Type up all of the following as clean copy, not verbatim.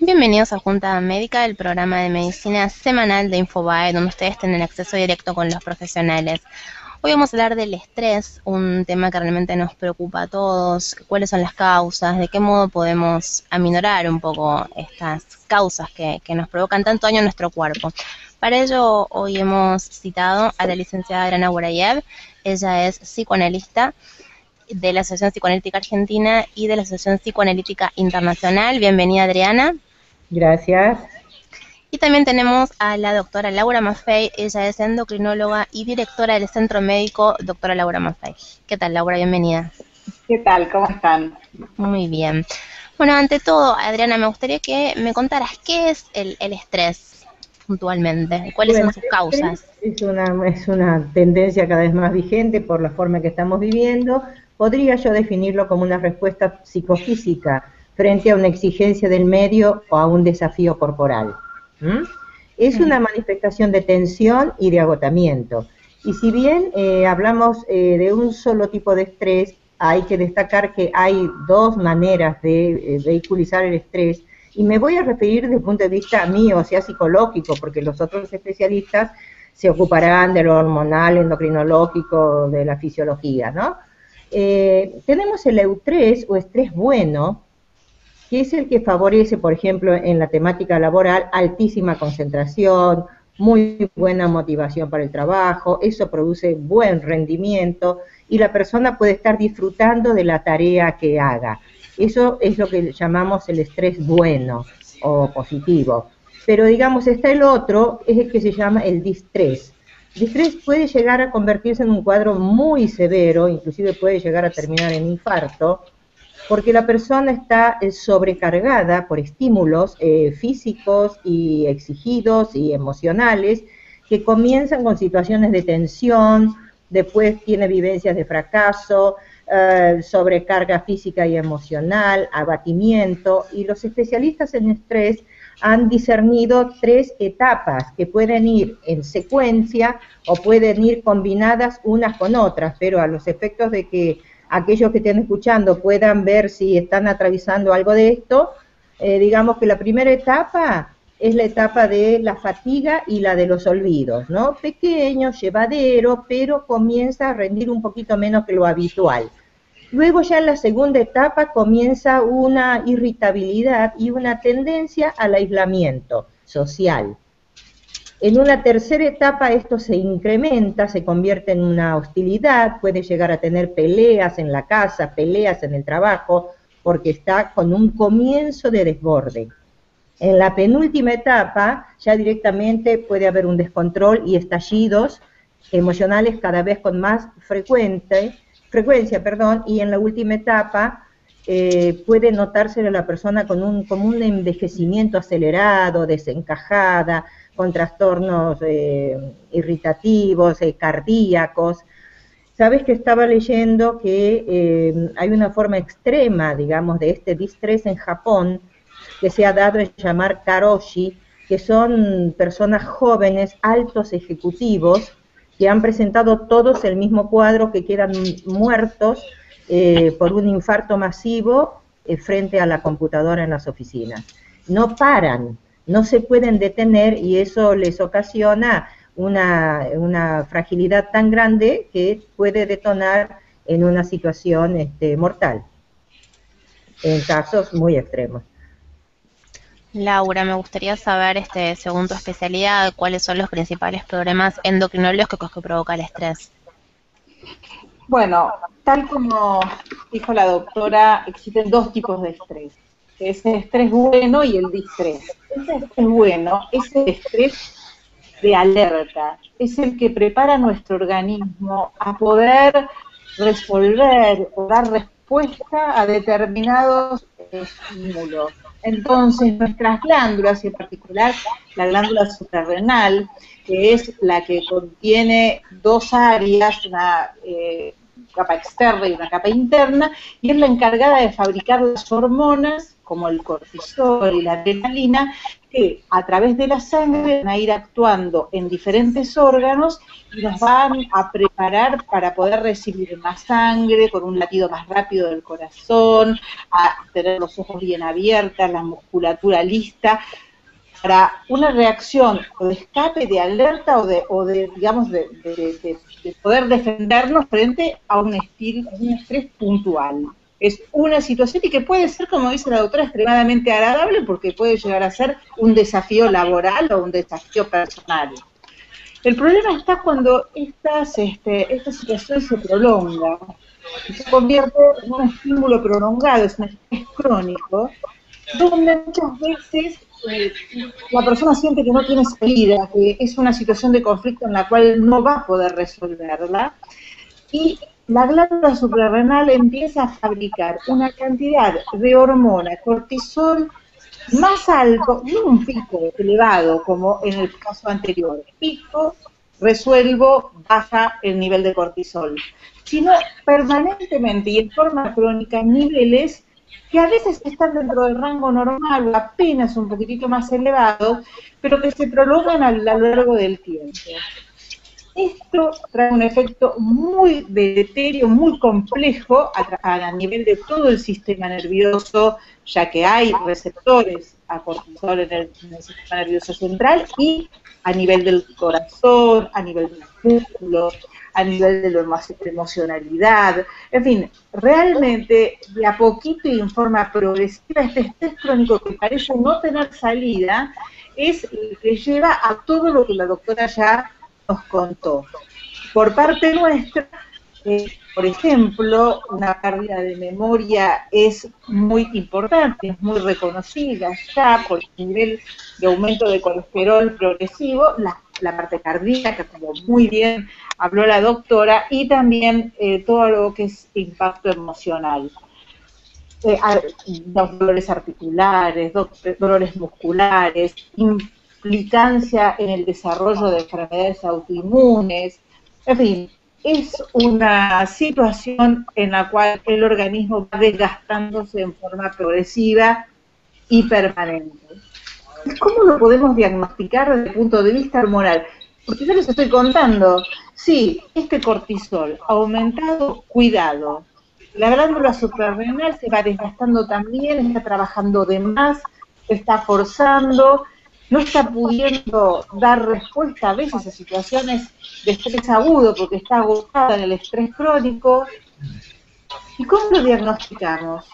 Bienvenidos a Junta Médica, el programa de medicina semanal de Infobae, donde ustedes tienen acceso directo con los profesionales. Hoy vamos a hablar del estrés, un tema que realmente nos preocupa a todos. ¿Cuáles son las causas? ¿De qué modo podemos aminorar un poco estas causas que nos provocan tanto daño a nuestro cuerpo? Para ello, hoy hemos citado a la licenciada Adriana Burayev. Ella es psicoanalista de la Asociación Psicoanalítica Argentina y de la Asociación Psicoanalítica Internacional. Bienvenida, Adriana. Gracias. Y también tenemos a la doctora Laura Maffei. Ella es endocrinóloga y directora del Centro Médico Doctora Laura Maffei. ¿Qué tal, Laura? Bienvenida. ¿Qué tal? ¿Cómo están? Muy bien. Bueno, ante todo, Adriana, me gustaría que me contaras qué es el estrés puntualmente, cuáles son sus causas. Es una tendencia cada vez más vigente por la forma que estamos viviendo. Podría yo definirlo como una respuesta psicofísica frente a una exigencia del medio o a un desafío corporal. Es una manifestación de tensión y de agotamiento. Y si bien hablamos de un solo tipo de estrés, hay que destacar que hay dos maneras de vehiculizar el estrés, y me voy a referir desde el punto de vista mío, o sea, psicológico, porque los otros especialistas se ocuparán de lo hormonal, endocrinológico, de la fisiología, ¿no? Tenemos el eustrés o estrés bueno, que es el que favorece, por ejemplo, en la temática laboral, altísima concentración, muy buena motivación para el trabajo, eso produce buen rendimiento y la persona puede estar disfrutando de la tarea que haga. Eso es lo que llamamos el estrés bueno o positivo. Pero digamos, está el otro, es el que se llama el distrés. Distrés puede llegar a convertirse en un cuadro muy severo, inclusive puede llegar a terminar en infarto, porque la persona está sobrecargada por estímulos físicos y exigidos y emocionales que comienzan con situaciones de tensión, después tiene vivencias de fracaso, sobrecarga física y emocional, abatimiento, y los especialistas en estrés han discernido tres etapas que pueden ir en secuencia o pueden ir combinadas unas con otras, pero a los efectos de que aquellos que estén escuchando puedan ver si están atravesando algo de esto, digamos que la primera etapa es la etapa de la fatiga y la de los olvidos, ¿no? Pequeño, llevadero, pero comienza a rendir un poquito menos que lo habitual. Luego ya en la segunda etapa comienza una irritabilidad y una tendencia al aislamiento social. En una tercera etapa esto se incrementa, se convierte en una hostilidad, puede llegar a tener peleas en la casa, peleas en el trabajo, porque está con un comienzo de desborde. En la penúltima etapa ya directamente puede haber un descontrol y estallidos emocionales cada vez con más frecuencia, y en la última etapa puede notarse a la persona como un envejecimiento acelerado, desencajada, con trastornos irritativos, cardíacos. Sabes que estaba leyendo que hay una forma extrema, digamos, de este distrés en Japón, que se ha dado a llamar karoshi, que son personas jóvenes, altos ejecutivos, que han presentado todos el mismo cuadro, que quedan muertos por un infarto masivo frente a la computadora en las oficinas. No paran, no se pueden detener y eso les ocasiona una fragilidad tan grande que puede detonar en una situación mortal, en casos muy extremos. Laura, me gustaría saber, según tu especialidad, cuáles son los principales problemas endocrinológicos que provoca el estrés. Bueno, tal como dijo la doctora, existen dos tipos de estrés, que es el estrés bueno y el distrés. Ese estrés bueno es el estrés de alerta, es el que prepara nuestro organismo a poder resolver o dar respuesta a determinados estímulos. Entonces, nuestras glándulas, en particular la glándula suprarrenal, que es la que contiene dos áreas, una capa externa y una capa interna, y es la encargada de fabricar las hormonas, como el cortisol y la adrenalina, que a través de la sangre van a ir actuando en diferentes órganos y nos van a preparar para poder recibir más sangre, con un latido más rápido del corazón, a tener los ojos bien abiertos, la musculatura lista, para una reacción o de escape, de alerta o de digamos, de poder defendernos frente a un estrés puntual. Es una situación y que puede ser, como dice la doctora, extremadamente agradable porque puede llegar a ser un desafío laboral o un desafío personal. El problema está cuando esta situación se prolonga y se convierte en un estímulo prolongado, es un estrés crónico, donde muchas veces la persona siente que no tiene salida, que es una situación de conflicto en la cual no va a poder resolverla, y la glándula suprarrenal empieza a fabricar una cantidad de hormona, cortisol, más alto, no un pico elevado como en el caso anterior, pico, resuelvo, baja el nivel de cortisol, sino permanentemente y en forma crónica niveles que a veces están dentro del rango normal o apenas un poquitito más elevados, pero que se prolongan a lo largo del tiempo. Esto trae un efecto muy deleterio, muy complejo a nivel de todo el sistema nervioso, ya que hay receptores a cortisol en el sistema nervioso central, y a nivel del corazón, a nivel de los músculos, a nivel de la emocionalidad, en fin, realmente de a poquito y en forma progresiva este estrés crónico que parece no tener salida es el que lleva a todo lo que la doctora ya nos contó. Por parte nuestra, por ejemplo, una pérdida de memoria es muy importante, es muy reconocida ya por el nivel de aumento de colesterol progresivo, la parte cardíaca, como muy bien habló la doctora, y también todo lo que es impacto emocional. Dolores articulares, dolores musculares, implicancia en el desarrollo de enfermedades autoinmunes, en fin, es una situación en la cual el organismo va desgastándose en forma progresiva y permanente. ¿Cómo lo podemos diagnosticar desde el punto de vista hormonal? Porque yo les estoy contando, sí, este cortisol aumentado, cuidado. La glándula suprarrenal se va desgastando también, está trabajando de más, está forzando, no está pudiendo dar respuesta a veces a situaciones de estrés agudo porque está agotada en el estrés crónico. ¿Y cómo lo diagnosticamos?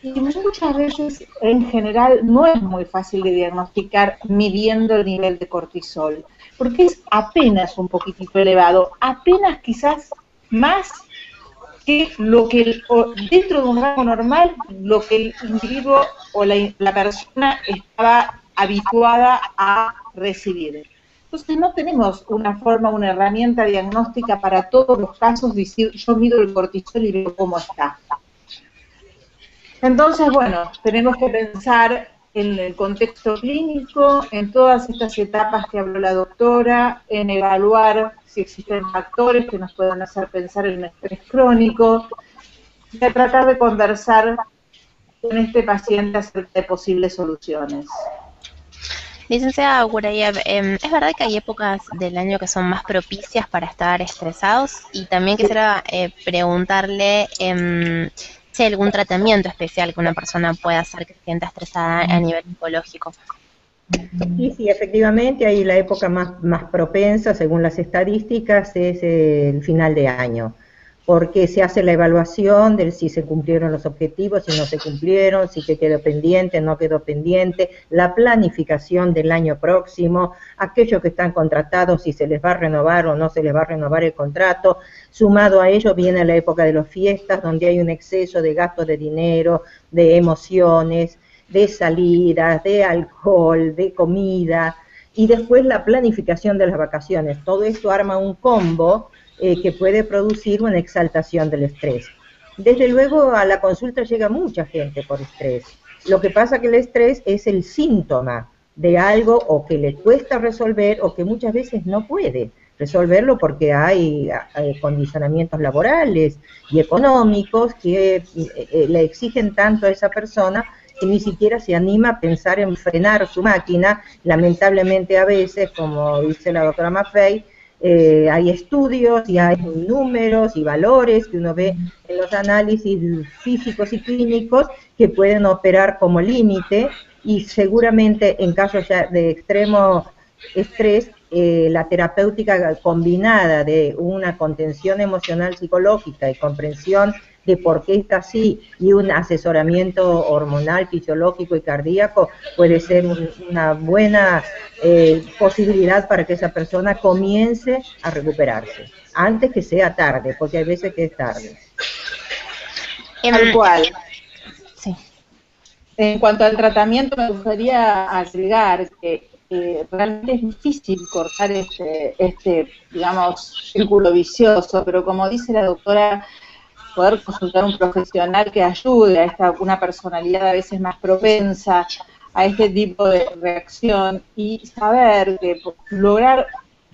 Y muchas veces, en general, no es muy fácil de diagnosticar midiendo el nivel de cortisol, porque es apenas un poquitito elevado, apenas quizás más que lo que dentro de un rango normal, lo que el individuo o la persona estaba habituada a recibir. Entonces no tenemos una forma, una herramienta diagnóstica para todos los casos, decir yo mido el cortisol y veo cómo está. Entonces, bueno, tenemos que pensar en el contexto clínico, en todas estas etapas que habló la doctora, en evaluar si existen factores que nos puedan hacer pensar en un estrés crónico, y a tratar de conversar con este paciente acerca de posibles soluciones. Licenciada Gurayev, es verdad que hay épocas del año que son más propicias para estar estresados, y también quisiera preguntarle si hay algún tratamiento especial que una persona pueda hacer que se sienta estresada a nivel psicológico. Y sí, efectivamente, ahí la época más propensa, según las estadísticas, es el final de año, porque se hace la evaluación de si se cumplieron los objetivos, si no se cumplieron, si quedó pendiente, no quedó pendiente, la planificación del año próximo, aquellos que están contratados, si se les va a renovar o no se les va a renovar el contrato. Sumado a ello viene la época de las fiestas, donde hay un exceso de gasto de dinero, de emociones, de salidas, de alcohol, de comida, y después la planificación de las vacaciones. Todo esto arma un combo que puede producir una exaltación del estrés. Desde luego a la consulta llega mucha gente por estrés. Lo que pasa que el estrés es el síntoma de algo o que le cuesta resolver o que muchas veces no puede. resolverlo porque hay condicionamientos laborales y económicos que le exigen tanto a esa persona que ni siquiera se anima a pensar en frenar su máquina. Lamentablemente a veces, como dice la doctora Maffei, hay estudios y hay números y valores que uno ve en los análisis físicos y clínicos que pueden operar como límite, y seguramente en casos ya de extremo estrés, la terapéutica combinada de una contención emocional psicológica y comprensión de por qué está así y un asesoramiento hormonal, fisiológico y cardíaco puede ser una buena posibilidad para que esa persona comience a recuperarse, antes que sea tarde, porque hay veces que es tarde. Tal cual. Sí. En cuanto al tratamiento, me gustaría agregar que realmente es difícil cortar este, digamos, círculo vicioso, pero como dice la doctora, poder consultar a un profesional que ayude a una personalidad a veces más propensa a este tipo de reacción, y saber que lograr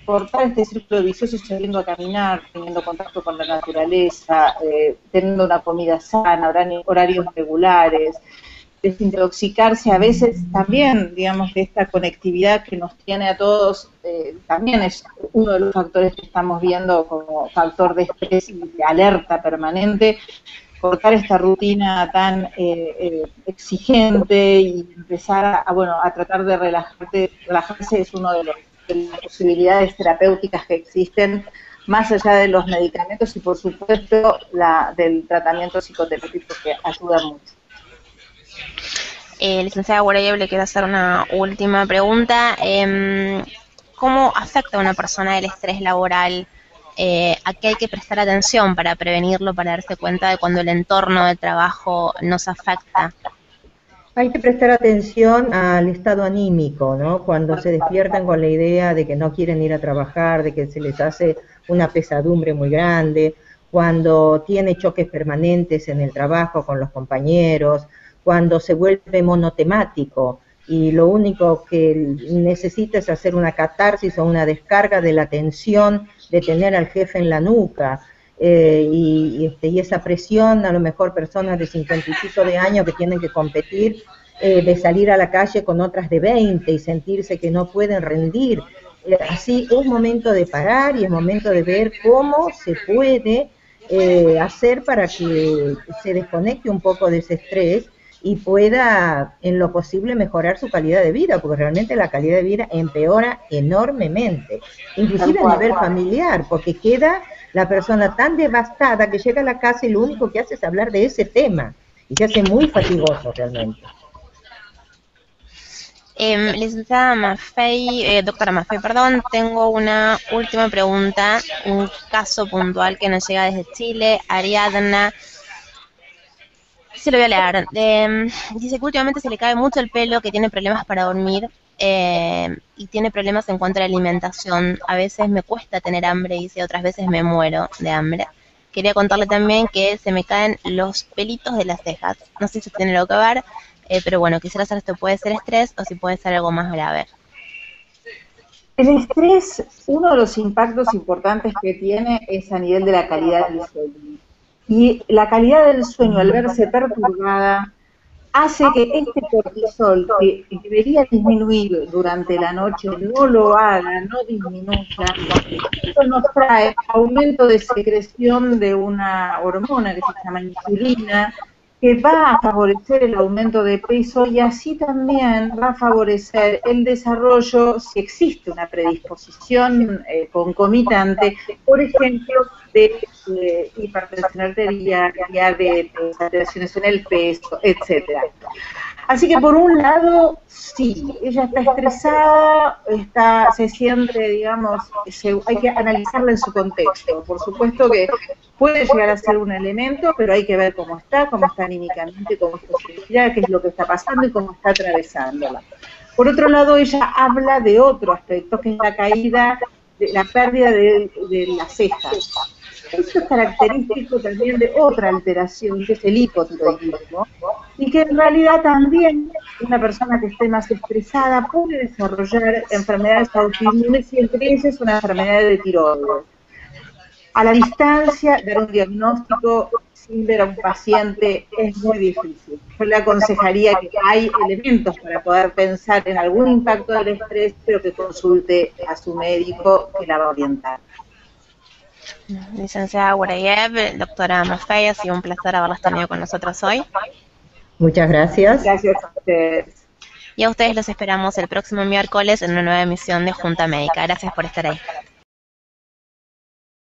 cortar este círculo vicioso saliendo a caminar, teniendo contacto con la naturaleza, teniendo una comida sana, horarios regulares, desintoxicarse a veces también, digamos, de esta conectividad que nos tiene a todos, también es uno de los factores que estamos viendo como factor de estrés y de alerta permanente. Cortar esta rutina tan exigente y empezar a tratar de relajarse es uno de las posibilidades terapéuticas que existen, más allá de los medicamentos y por supuesto del tratamiento psicoterapéutico, que ayuda mucho. Licenciada Guarayeb, le quiero hacer una última pregunta. ¿Cómo afecta a una persona el estrés laboral? ¿A qué hay que prestar atención para prevenirlo, para darse cuenta de cuando el entorno de trabajo nos afecta? Hay que prestar atención al estado anímico, ¿no? Cuando se despiertan con la idea de que no quieren ir a trabajar, de que se les hace una pesadumbre muy grande, cuando tiene choques permanentes en el trabajo con los compañeros, cuando se vuelve monotemático y lo único que necesita es hacer una catarsis o una descarga de la tensión de tener al jefe en la nuca, y esa presión, a lo mejor personas de 50 y pico de años que tienen que competir, de salir a la calle con otras de 20 y sentirse que no pueden rendir. Así es momento de parar y es momento de ver cómo se puede hacer para que se desconecte un poco de ese estrés y pueda, en lo posible, mejorar su calidad de vida, porque realmente la calidad de vida empeora enormemente, inclusive a nivel familiar, porque queda la persona tan devastada que llega a la casa y lo único que hace es hablar de ese tema, y se hace muy fatigoso realmente. Licenciada Maffei, doctora Maffei, perdón, tengo una última pregunta, un caso puntual que nos llega desde Chile. Ariadna, se lo voy a leer. Dice que últimamente se le cae mucho el pelo, que tiene problemas para dormir y tiene problemas en cuanto a la alimentación. A veces me cuesta tener hambre, dice, otras veces me muero de hambre. Quería contarle también que se me caen los pelitos de las cejas. No sé si tiene algo que ver, pero bueno, quisiera saber si esto puede ser estrés o si puede ser algo más grave. El estrés, uno de los impactos importantes que tiene es a nivel de la calidad del sueño. Y la calidad del sueño, al verse perturbada, hace que este cortisol, que debería disminuir durante la noche, no lo haga, no disminuya. Esto nos trae aumento de secreción de una hormona que se llama insulina, que va a favorecer el aumento de peso y así también va a favorecer el desarrollo, si existe una predisposición concomitante, por ejemplo, de hipertensión arterial, diabetes, alteraciones en el peso, etcétera. Así que por un lado, sí, ella está estresada, se siente, digamos, hay que analizarla en su contexto. Por supuesto que puede llegar a ser un elemento, pero hay que ver cómo está anímicamente, cómo está su vida, qué es lo que está pasando y cómo está atravesándola. Por otro lado, ella habla de otro aspecto, que es la caída, la pérdida de las cejas. Esto es característico también de otra alteración, que es el hipotiroidismo, y que en realidad también una persona que esté más estresada puede desarrollar enfermedades autoinmunes y entre ellas una enfermedad de tiroides. A la distancia, dar un diagnóstico sin ver a un paciente es muy difícil. Yo le aconsejaría que hay elementos para poder pensar en algún impacto del estrés, pero que consulte a su médico que la va a orientar. Licenciada Gureyev, doctora Maffei, ha sido un placer haberlas tenido con nosotros hoy. Muchas gracias. Gracias a ustedes. Y a ustedes los esperamos el próximo miércoles en una nueva emisión de Junta Médica. Gracias por estar ahí.